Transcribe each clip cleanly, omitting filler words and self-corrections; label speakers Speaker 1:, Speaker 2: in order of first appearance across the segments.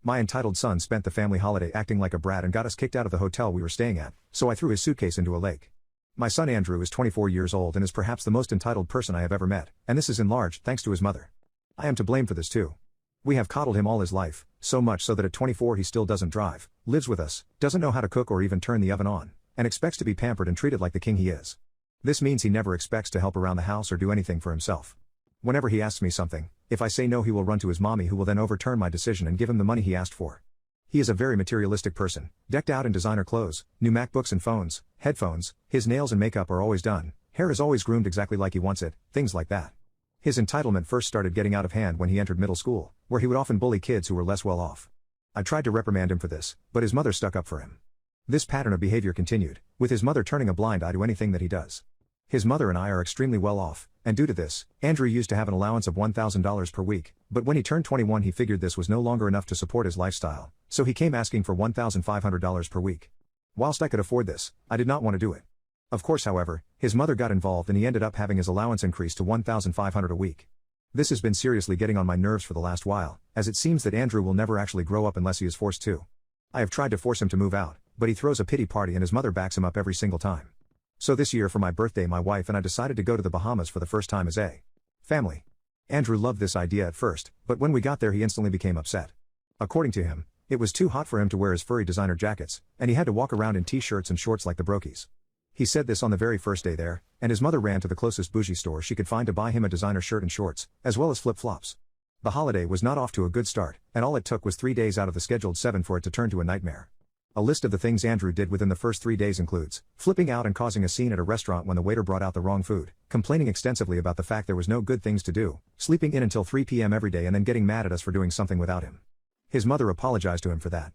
Speaker 1: My entitled son spent the family holiday acting like a brat and got us kicked out of the hotel we were staying at, so I threw his suitcase into a lake. My son Andrew is 24 years old and is perhaps the most entitled person I have ever met, and this is in large thanks to his mother. I am to blame for this too. We have coddled him all his life, so much so that at 24 he still doesn't drive, lives with us, doesn't know how to cook or even turn the oven on, and expects to be pampered and treated like the king he is. This means he never expects to help around the house or do anything for himself. Whenever he asks me something, if I say no he will run to his mommy who will then overturn my decision and give him the money he asked for. He is a very materialistic person, decked out in designer clothes, new MacBooks and phones, headphones, his nails and makeup are always done, hair is always groomed exactly like he wants it, things like that. His entitlement first started getting out of hand when he entered middle school, where he would often bully kids who were less well off. I tried to reprimand him for this, but his mother stuck up for him. This pattern of behavior continued, with his mother turning a blind eye to anything that he does. His mother and I are extremely well off, and due to this, Andrew used to have an allowance of $1,000 per week, but when he turned 21 he figured this was no longer enough to support his lifestyle, so he came asking for $1,500 per week. Whilst I could afford this, I did not want to do it. Of course, however, his mother got involved and he ended up having his allowance increased to $1,500 a week. This has been seriously getting on my nerves for the last while, as it seems that Andrew will never actually grow up unless he is forced to. I have tried to force him to move out, but he throws a pity party and his mother backs him up every single time. So this year for my birthday my wife and I decided to go to the Bahamas for the first time as a family. Andrew loved this idea at first, but when we got there he instantly became upset. According to him, it was too hot for him to wear his furry designer jackets, and he had to walk around in t-shirts and shorts like the brokies. He said this on the very first day there, and his mother ran to the closest bougie store she could find to buy him a designer shirt and shorts, as well as flip-flops. The holiday was not off to a good start, and all it took was 3 days out of the scheduled 7 for it to turn to a nightmare. A list of the things Andrew did within the first 3 days includes flipping out and causing a scene at a restaurant when the waiter brought out the wrong food, complaining extensively about the fact there was no good things to do, sleeping in until 3 p.m. every day and then getting mad at us for doing something without him. His mother apologized to him for that.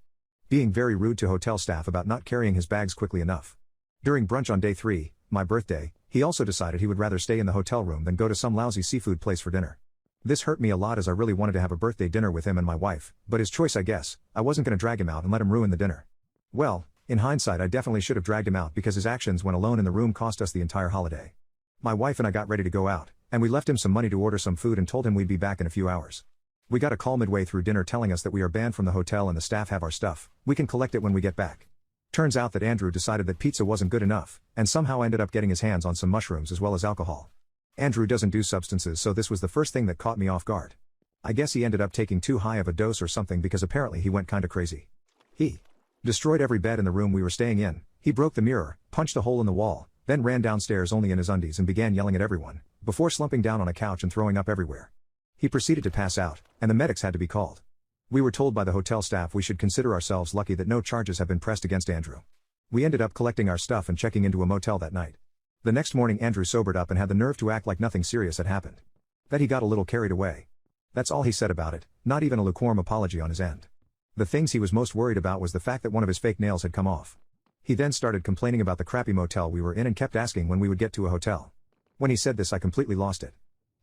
Speaker 1: Being very rude to hotel staff about not carrying his bags quickly enough. During brunch on day 3, my birthday, he also decided he would rather stay in the hotel room than go to some lousy seafood place for dinner. This hurt me a lot as I really wanted to have a birthday dinner with him and my wife, but his choice I guess, I wasn't gonna drag him out and let him ruin the dinner. Well, in hindsight I definitely should have dragged him out because his actions when alone in the room cost us the entire holiday. My wife and I got ready to go out, and we left him some money to order some food and told him we'd be back in a few hours. We got a call midway through dinner telling us that we are banned from the hotel and the staff have our stuff, we can collect it when we get back. Turns out that Andrew decided that pizza wasn't good enough, and somehow ended up getting his hands on some mushrooms as well as alcohol. Andrew doesn't do substances, so this was the first thing that caught me off guard. I guess he ended up taking too high of a dose or something because apparently he went kinda crazy. He destroyed every bed in the room we were staying in, he broke the mirror, punched a hole in the wall, then ran downstairs only in his undies and began yelling at everyone, before slumping down on a couch and throwing up everywhere. He proceeded to pass out, and the medics had to be called. We were told by the hotel staff we should consider ourselves lucky that no charges have been pressed against Andrew. We ended up collecting our stuff and checking into a motel that night. The next morning Andrew sobered up and had the nerve to act like nothing serious had happened. That he got a little carried away. That's all he said about it, not even a lukewarm apology on his end. The things he was most worried about was the fact that one of his fake nails had come off. He then started complaining about the crappy motel we were in and kept asking when we would get to a hotel. When he said this I completely lost it.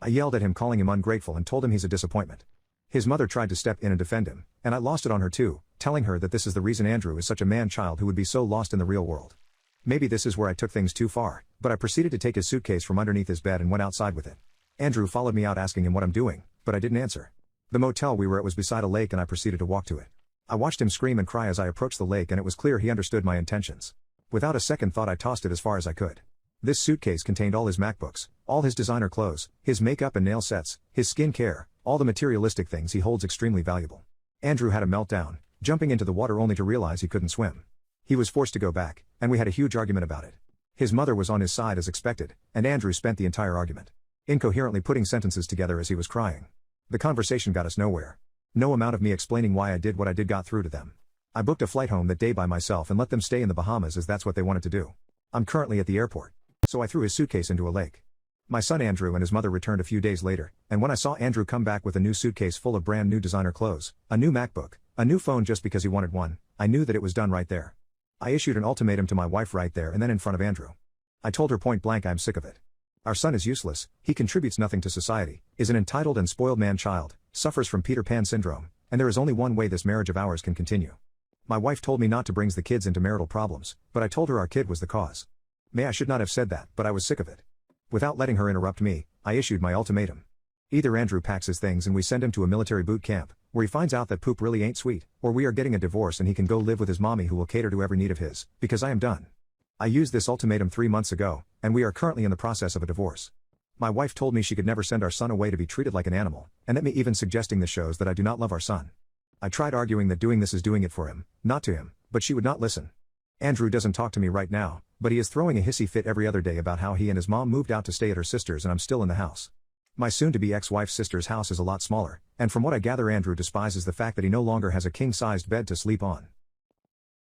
Speaker 1: I yelled at him calling him ungrateful and told him he's a disappointment. His mother tried to step in and defend him, and I lost it on her too, telling her that this is the reason Andrew is such a man-child who would be so lost in the real world. Maybe this is where I took things too far, but I proceeded to take his suitcase from underneath his bed and went outside with it. Andrew followed me out asking him what I'm doing, but I didn't answer. The motel we were at was beside a lake and I proceeded to walk to it. I watched him scream and cry as I approached the lake and it was clear he understood my intentions. Without a second thought I tossed it as far as I could. This suitcase contained all his MacBooks, all his designer clothes, his makeup and nail sets, his skin care, all the materialistic things he holds extremely valuable. Andrew had a meltdown, jumping into the water only to realize he couldn't swim. He was forced to go back, and we had a huge argument about it. His mother was on his side as expected, and Andrew spent the entire argument incoherently putting sentences together as he was crying. The conversation got us nowhere. No amount of me explaining why I did what I did got through to them. I booked a flight home that day by myself and let them stay in the Bahamas as that's what they wanted to do. I'm currently at the airport. So I threw his suitcase into a lake. My son Andrew and his mother returned a few days later, and when I saw Andrew come back with a new suitcase full of brand new designer clothes, a new MacBook, a new phone just because he wanted one, I knew that it was done right there. I issued an ultimatum to my wife right there and then in front of Andrew. I told her point blank I'm sick of it. Our son is useless, he contributes nothing to society, is an entitled and spoiled man-child, suffers from Peter Pan syndrome, and there is only one way this marriage of ours can continue. My wife told me not to bring the kids into marital problems, but I told her our kid was the cause. I should not have said that, but I was sick of it. Without letting her interrupt me, I issued my ultimatum. Either Andrew packs his things and we send him to a military boot camp, where he finds out that poop really ain't sweet, or we are getting a divorce and he can go live with his mommy who will cater to every need of his, because I am done. I used this ultimatum 3 months ago, and we are currently in the process of a divorce. My wife told me she could never send our son away to be treated like an animal, and that me even suggesting this shows that I do not love our son. I tried arguing that doing this is doing it for him, not to him, but she would not listen. Andrew doesn't talk to me right now, but he is throwing a hissy fit every other day about how he and his mom moved out to stay at her sister's and I'm still in the house. My soon-to-be ex-wife's sister's house is a lot smaller, and from what I gather Andrew despises the fact that he no longer has a king-sized bed to sleep on.